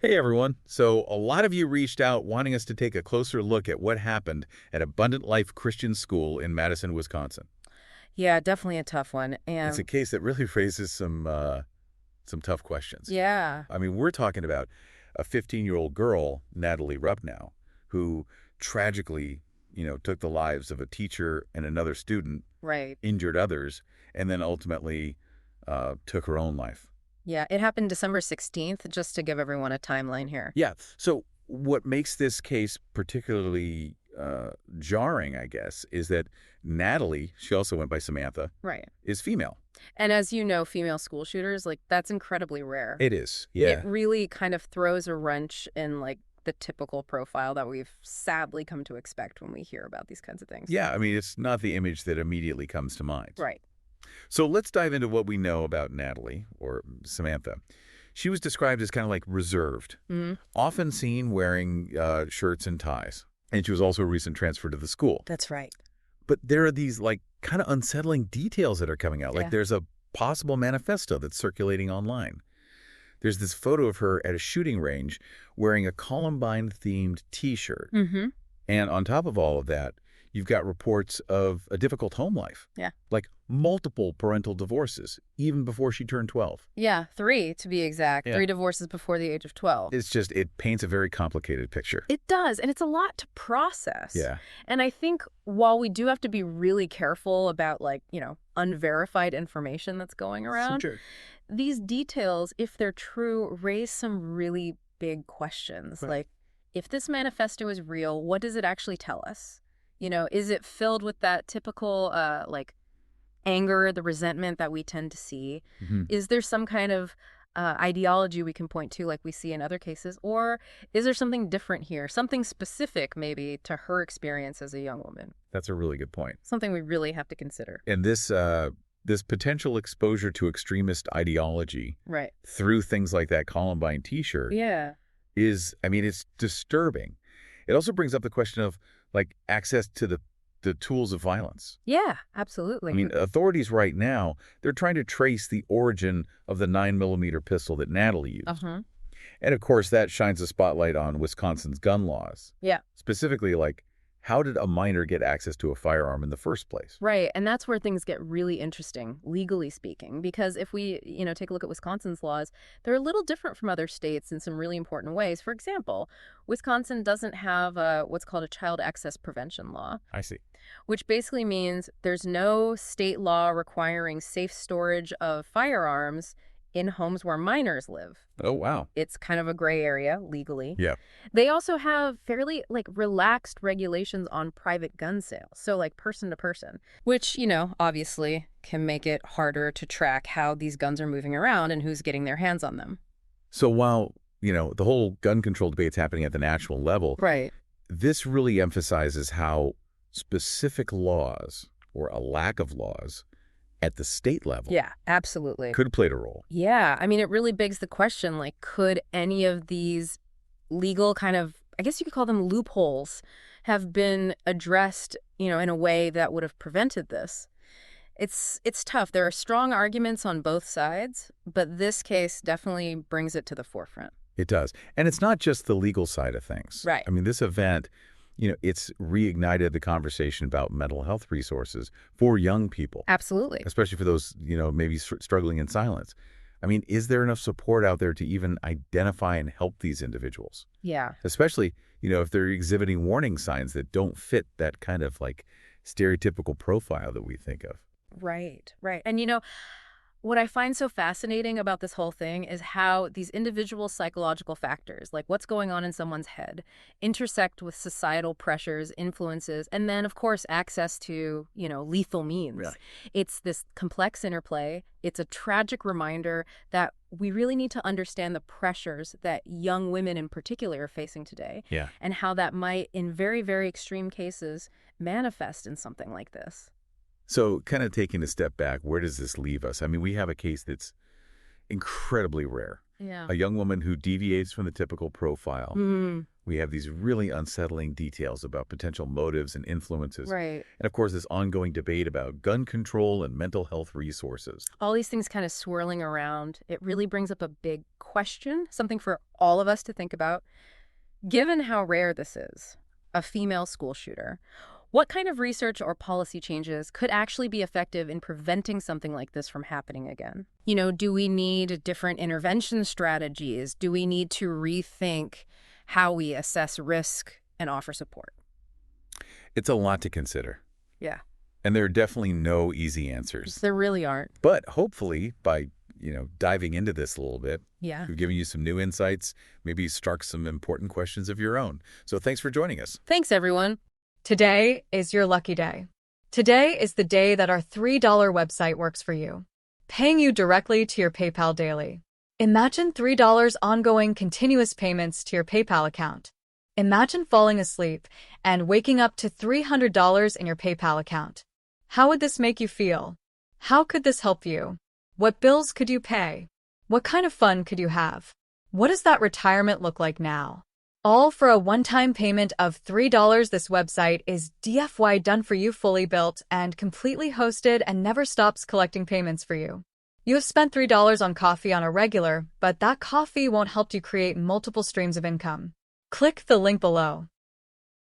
Hey everyone. So, a lot of you reached out wanting us to take a closer look at what happened at Abundant Life Christian School in Madison, Wisconsin. Yeah, definitely a tough one. It's a And case that really raises some tough questions. yeah, I mean, we're talking about a 15-year-old girl, Natalie Rupnow, who tragically, took the lives of a teacher and another student, right. injured others, and then ultimately took her own life. Yeah, it happened December 16th, just to give everyone a timeline here. Yeah. So what makes this case particularly jarring, I guess, is that Natalie, she also went by Samantha, Right. is female. And as you know, female school shooters, that's incredibly rare. It is. It Yeah. really kind of throws a wrench in the typical profile that we've sadly come to expect when we hear about these kinds of things. Yeah. I mean, it's not the image that immediately comes to mind. Right. So let's dive into what we know about Natalie, or Samantha. She was described as kind of like reserved, Hmm. often seen wearing shirts and ties. And she was also a recent transfer to the school. That's right. But there are these kind of unsettling details that are coming out. Like Yeah. there's a possible manifesto that's circulating online. There's this photo of her at a shooting range wearing a Columbine-themed T-shirt. Mm-hmm. And on top of all of that, you've got reports of a difficult home life. Yeah. Like multiple parental divorces, even before she turned 12. Yeah, 3 to be exact. Yeah. 3 divorces before the age of 12. It paints a very complicated picture. It does, and it's a lot to process. Yeah. And I think while we do have to be really careful about, unverified information that's going around, Sure. these details, if they're true, raise some really big questions. Right. Like, if this manifesto is real, what does it actually tell us? Is it filled with that typical, anger, the resentment that we tend to see? Mhm. Is there some kind of ideology we can point to like we see in other cases? Or is there something different here? Something specific maybe to her experience as a young woman? That's a really good point. Something we really have to consider. And this potential exposure to extremist ideology Right. through things like that Columbine T-shirt Yeah. it's disturbing. It also brings up the question of access to the tools of violence. Yeah, absolutely. I mean, authorities right now, they're trying to trace the origin of the 9mm pistol that Natalie used. Uh-huh. And of course, that shines a spotlight on Wisconsin's gun laws. Yeah. Specifically, how did a minor get access to a firearm in the first place? Right. And that's where things get really interesting, legally speaking, because if we, take a look at Wisconsin's laws, they're a little different from other states in some really important ways. For example, Wisconsin doesn't have what's called a child access prevention law, I see. which basically means there's no state law requiring safe storage of firearms in homes where minors live. Oh, wow. It's kind of a gray area legally. Yeah. They also have fairly relaxed regulations on private gun sales, so person to person, which, obviously can make it harder to track how these guns are moving around and who's getting their hands on them. So while, the whole gun control debate's happening at the national level, Right. this really emphasizes how specific laws, or a lack of laws, at the state level Yeah, absolutely. could play a role. Yeah, I mean, it really begs the question, could any of these legal kind of, I guess you could call them loopholes, have been addressed, in a way that would have prevented this? It's tough. There are strong arguments on both sides, but this case definitely brings it to the forefront. It does. And it's not just the legal side of things. Right. I mean, this event, it's reignited the conversation about mental health resources for young people, Absolutely. especially for those, maybe struggling in silence. I mean, is there enough support out there to even identify and help these individuals? Yeah. Especially, if they're exhibiting warning signs that don't fit that kind of stereotypical profile that we think of. Right, right. And what I find so fascinating about this whole thing is how these individual psychological factors, like what's going on in someone's head, intersect with societal pressures, influences, and then, of course, access to, lethal means. Really? It's this complex interplay. It's a tragic reminder that we really need to understand the pressures that young women in particular are facing today, Yeah. and how that might, in very, very extreme cases, manifest in something like this. So kind of taking a step back, where does this leave us? I mean, we have a case that's incredibly rare. Yeah. A young woman who deviates from the typical profile. Mm, We have these really unsettling details about potential motives and influences. right. And of course, this ongoing debate about gun control and mental health resources. All these things kind of swirling around, it really brings up a big question, something for all of us to think about. Given how rare this is, a female school shooter, what kind of research or policy changes could actually be effective in preventing something like this from happening again? Do we need different intervention strategies? Do we need to rethink how we assess risk and offer support? It's a lot to consider. Yeah. And there are definitely no easy answers. There really aren't. But hopefully, by diving into this a little bit, Yeah. we've given you some new insights, maybe struck some important questions of your own. So thanks for joining us. Thanks, everyone. Today is your lucky day. Today is the day that our $3 website works for you, paying you directly to your PayPal daily. Imagine $3 ongoing continuous payments to your PayPal account. Imagine falling asleep and waking up to $300 in your PayPal account. How would this make you feel? How could this help you? What bills could you pay? What kind of fun could you have? What does that retirement look like now? All for a one-time payment of $3. This website is DFY done for you, fully built and completely hosted, and never stops collecting payments for you. You have spent $3 on coffee on a regular, but that coffee won't help you create multiple streams of income. Click the link below.